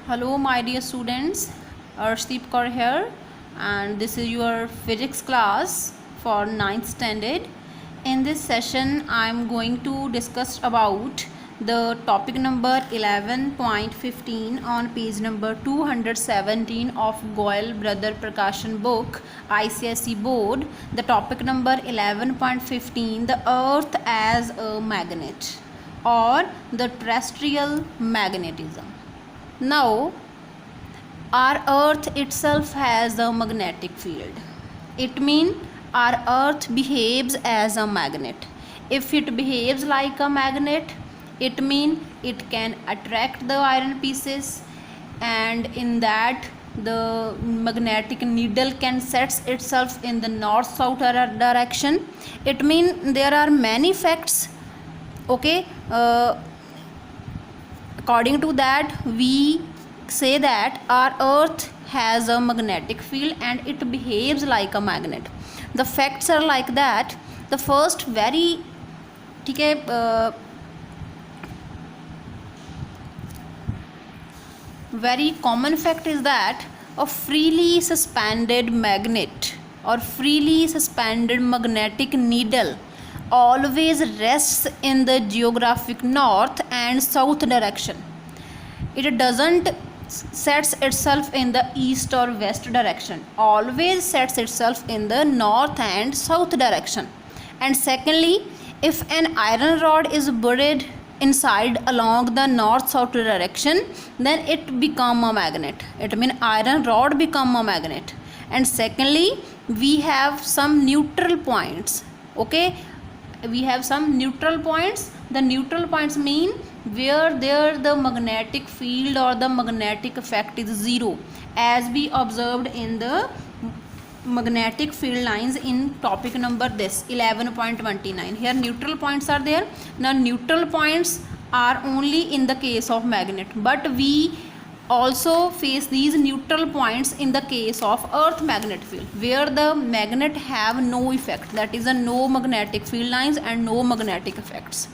Hello, my dear students. Arshdeep Kaur here, and this is your physics class for 9th standard. In this session, I am going to discuss about the topic number 11.15 on page number 217 of Goyal Brother Prakashan book ICSE board. The topic number 11.15, the Earth as a magnet or the terrestrial magnetism. Now, our earth itself has a magnetic field. It means our earth behaves as a magnet. If it behaves like a magnet, it means it can attract the iron pieces, and in that the magnetic needle can set itself in the north south direction. It means there are many facts. Okay, according to that, we say that our earth has a magnetic field and it behaves like a magnet. The facts are like that. The first very very common fact is that a freely suspended magnet or freely suspended magnetic needle always rests in the geographic north and south direction. It doesn't sets itself in the east or west direction, always sets itself in the north and south direction. And secondly, if an iron rod is buried inside along the north south direction, then it become a magnet. It means iron rod become a magnet. And secondly, we have some neutral points. Okay, we have some neutral points. The neutral points mean where there the magnetic field or the magnetic effect is zero, as we observed in the magnetic field lines in topic number this 11.29. Here neutral points are there. Now neutral points are only in the case of magnet, but we also face these neutral points in the case of earth magnet field, where the magnet have no effect, that is a no magnetic field lines and no magnetic effects.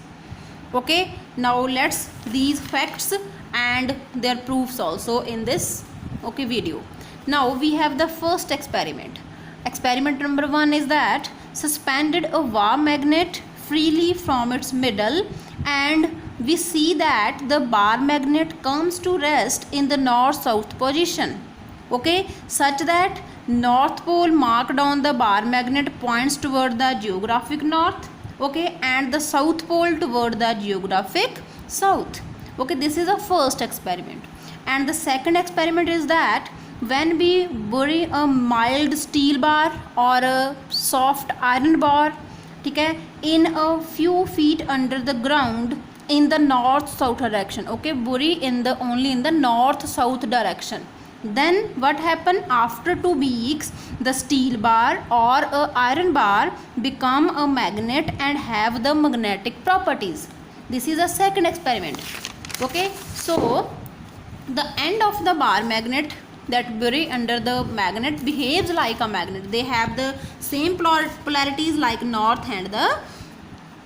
Okay, now let's these facts and their proofs also in this video. Now we have the first experiment. Experiment number 1 is that suspended a bar magnet freely from its middle, and we see that the bar magnet comes to rest in the north south position. Okay, such that north pole marked on the bar magnet points toward the geographic north. Okay, and the south pole toward the geographic south. Okay, this is the first experiment. And the second experiment is that when we bury a mild steel bar or a soft iron bar, okay, in a few feet under the ground in the north south direction, okay, bury in the only in the north south direction, then what happen? After 2 weeks, the steel bar or a iron bar become a magnet and have the magnetic properties. This is a second experiment. Okay, so the end of the bar magnet that bury under the magnet behaves like a magnet. They have the same polarities like north and the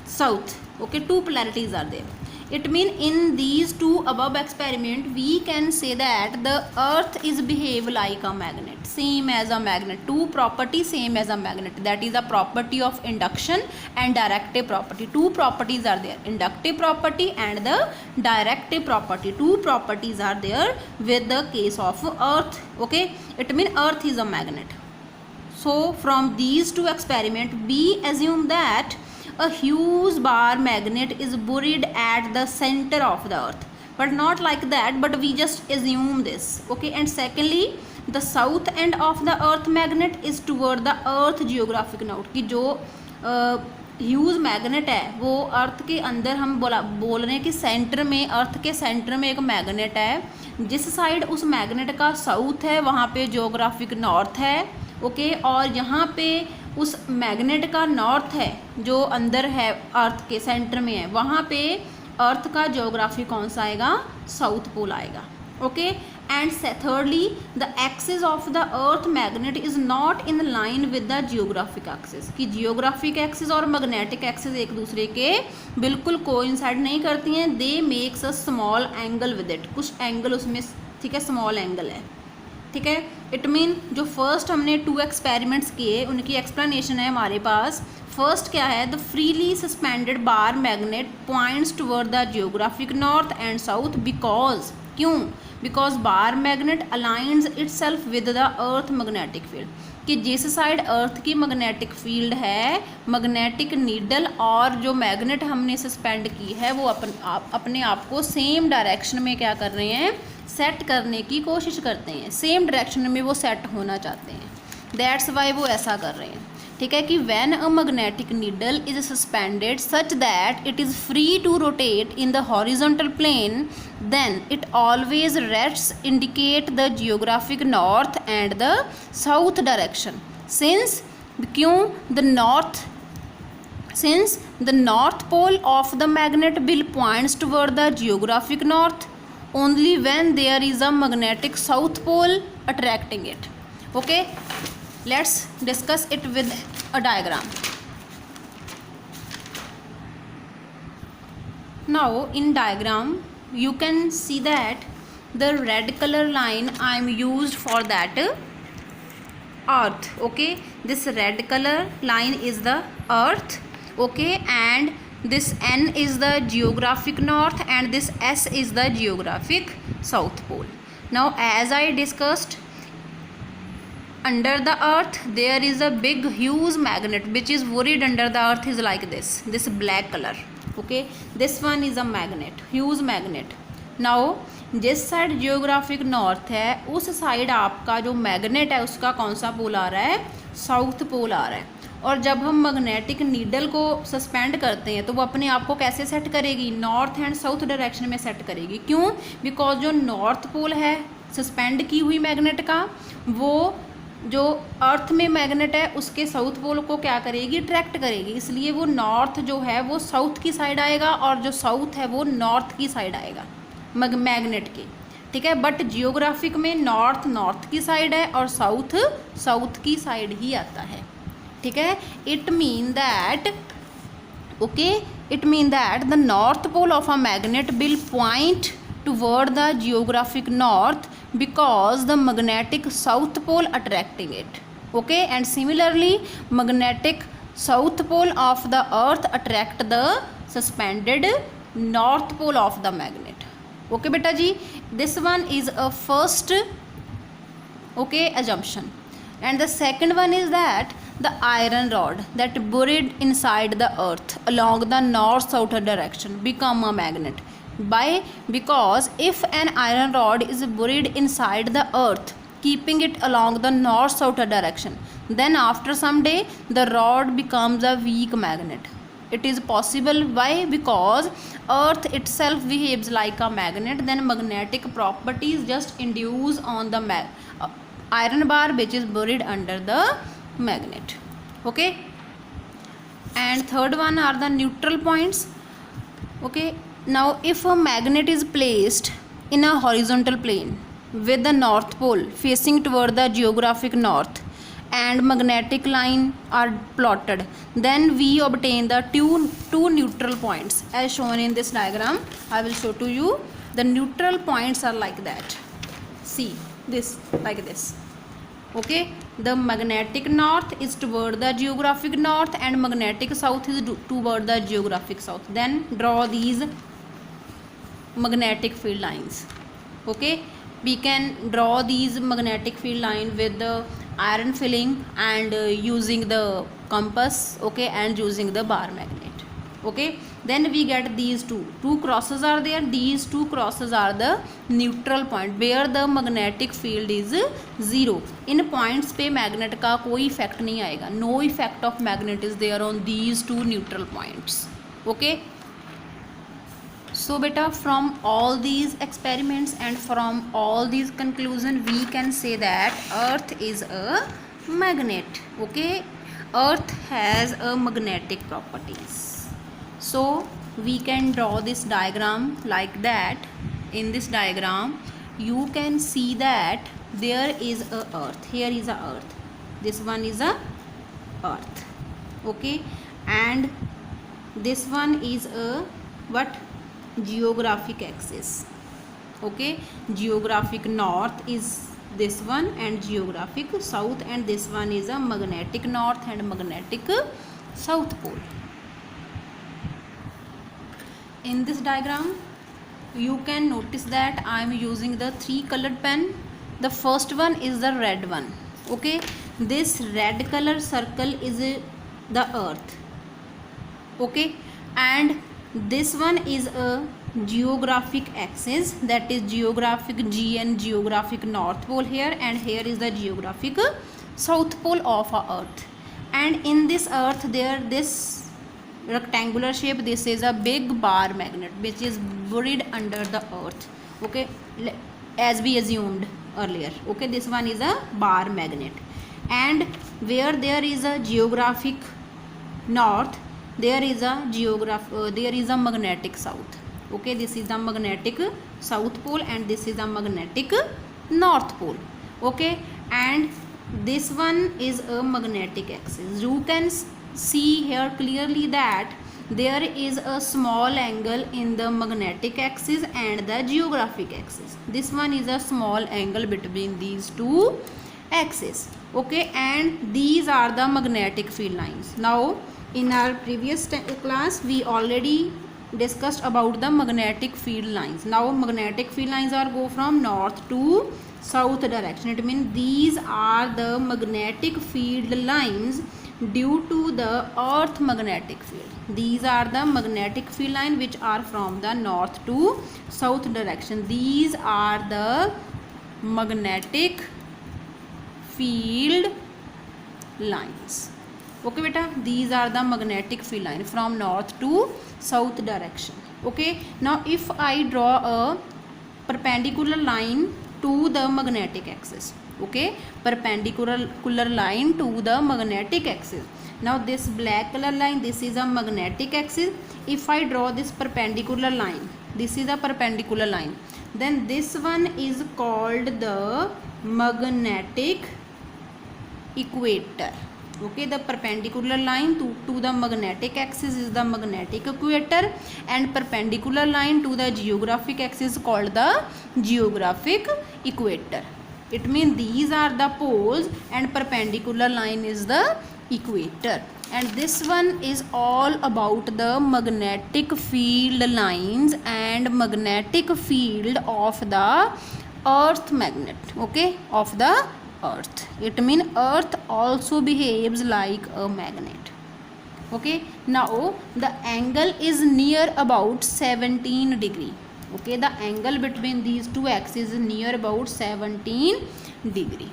south. Okay, 2 polarities are there. It means in these 2 above experiment, we can say that the earth is behave like a magnet, same as a magnet. 2 property same as a magnet, that is a property of induction and directive property. 2 properties are there, inductive property and the directive property. 2 properties are there with the case of earth. Okay, it means earth is a magnet. So from these 2 experiments, we assume that a huge bar magnet is buried at the center of the earth, but not like that, but we just assume this. Okay, and secondly, the south end of the earth magnet is toward the earth geographic north. कि जो huge magnet है वो अर्थ के अंदर हम बोल रहे हैं कि सेंटर में, अर्थ के सेंटर में एक मैग्नेट है, जिस साइड उस मैग्नेट का साउथ है वहाँ पे जियोग्राफिक नॉर्थ है. ओके, और यहाँ पे उस मैग्नेट का नॉर्थ है जो अंदर है अर्थ के सेंटर में है, वहाँ पे अर्थ का जियोग्राफी कौन सा आएगा? साउथ पोल आएगा. Okay, and thirdly, the axis of the earth magnet is not in line with the geographic axis. कि geographic axis और magnetic axis एक दूसरे के बिल्कुल coincide नहीं करती हैं. They makes a small angle with it. कुछ angle उसमें ठीक है, स्मॉल एंगल है, ठीक है। इट मीन जो फर्स्ट हमने 2 एक्सपेरिमेंट्स किए उनकी एक्सप्लेनेशन है हमारे पास। फर्स्ट क्या है, the freely suspended bar magnet points toward the geographic north and south because, क्यों, because bar magnet aligns itself with the earth magnetic field, कि जिस साइड अर्थ की मैग्नेटिक फील्ड है, मैग्नेटिक नीडल और जो मैग्नेट हमने सस्पेंड की है वो अपने आप को सेम डायरेक्शन में क्या कर रहे हैं, सेट करने की कोशिश करते हैं, सेम डायरेक्शन में वो सेट होना चाहते हैं, दैट्स वाई वो ऐसा कर रहे हैं, ठीक है। कि when a magnetic needle is suspended such that it is free to rotate in the horizontal plane then it always rests indicate the geographic north and the south direction since, क्यों, since the north pole of the magnet will points toward the geographic north only when there is a magnetic south pole attracting it. Okay, let's discuss it with a diagram. Now in diagram you can see that the red color line I am used for that earth. Okay, this red color line is the earth. Okay, and this N is the geographic north and this S is the geographic south pole. Now as I discussed, under the earth there is a big huge magnet which is buried under the earth is like this black color. Okay, this one is a magnet, huge magnet. Now जिस side geographic north है उस side आपका जो magnet है उसका कौन सा पोल आ रहा है, साउथ पोल आ रहा है। और जब हम मैग्नेटिक नीडल को सस्पेंड करते हैं तो वो अपने आप को कैसे सेट करेगी, नॉर्थ एंड साउथ डायरेक्शन में सेट करेगी। क्यों, बिकॉज जो नॉर्थ पोल है सस्पेंड की हुई मैग्नेट का, वो जो अर्थ में मैग्नेट है उसके साउथ पोल को क्या करेगी, अट्रैक्ट करेगी, इसलिए वो नॉर्थ जो है वो साउथ की साइड आएगा और जो साउथ है वो नॉर्थ की साइड आएगा मैग्नेट के, ठीक है। बट जियोग्राफिक में नॉर्थ नॉर्थ की साइड है और साउथ साउथ की साइड ही आता है, ठीक है। It mean that, okay, it mean that the north pole of a magnet will point toward the geographic north because the magnetic south pole attracting it. Okay, and similarly magnetic south pole of the earth attract the suspended north pole of the magnet. Okay beta ji, this one is a first, okay, assumption. And the second one is that the iron rod that buried inside the earth along the north south direction become a magnet. By, because if an iron rod is buried inside the earth keeping it along the north south direction, then after some day the rod becomes a weak magnet. It is possible. Why? Because earth itself behaves like a magnet, then magnetic properties just induce on the iron bar which is buried under the magnet. Okay, and third one are the neutral points. Okay, now if a magnet is placed in a horizontal plane with the north pole facing toward the geographic north and magnetic line are plotted, then we obtain the two neutral points as shown in this diagram. I will show to you. The neutral points are like that. See this, like this. Okay, the magnetic north is toward the geographic north and magnetic south is toward the geographic south. Then draw these magnetic field lines. Okay, we can draw these magnetic field line with the iron filling and using the compass, okay, and using the bar magnet. Okay, then we get these two crosses are there. These two crosses are the neutral point where the magnetic field is 0. In points पे magnet का कोई effect नहीं आएगा. No effect of magnet is there on these two neutral points. Okay, so beta, from all these experiments and from all these conclusion we can say that earth is a magnet. Okay, earth has a magnetic properties. So we can draw this diagram like that. In this diagram you can see that there is a earth, here is a earth, this one is a earth. Okay, and this one is a what, geographic axis. Okay, geographic north is this one and geographic south, and this one is a magnetic north and magnetic south pole. In this diagram you can notice that I am using the 3 colored pen. The first one is the red one. Okay, this red color circle is the earth. Okay, and this one is a geographic axis, that is geographic G and geographic north pole here, and here is the geographic south pole of our earth. And in this earth there this rectangular shape, this is a big bar magnet which is buried under the earth. Okay, as we assumed earlier. Okay, this one is a bar magnet, and where there is a geographic north, there is a magnetic south. Okay, this is the magnetic south pole and this is the magnetic north pole. Okay, and this one is a magnetic axis. You can see here clearly that there is a small angle in the magnetic axis and the geographic axis. This one is a small angle between these two axes. Okay, and these are the magnetic field lines. Now in our previous class we already discussed about the magnetic field lines. Now magnetic field lines are go from north to south direction. It means these are the magnetic field lines due to the earth magnetic field. These are the magnetic field line which are from the north to south direction. These are the magnetic field lines. Okay beta, these are the magnetic field line from north to south direction. Okay, now if I draw a perpendicular line to the magnetic axis. Okay, perpendicular line to the magnetic axis. Now this black color line, this is a magnetic axis. If I draw this perpendicular line, this is a perpendicular line, then this one is called the magnetic equator. Okay, the perpendicular line to the magnetic axis is the magnetic equator, and perpendicular line to the geographic axis is called the geographic equator. It means these are the poles and perpendicular line is the equator. And this one is all about the magnetic field lines and magnetic field of the earth magnet. Okay, of the earth. It means earth also behaves like a magnet. Okay, now the angle is near about 17 degree. Okay, the angle between these two axes is near about 17 degree.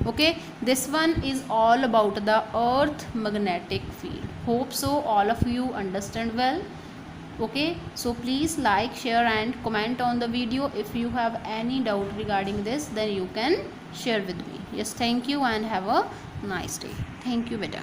Okay, this one is all about the earth magnetic field. Hope so all of you understand well. Okay, so please like, share and comment on the video. If you have any doubt regarding this, then you can share with me. Yes, thank you and have a nice day. Thank you beta.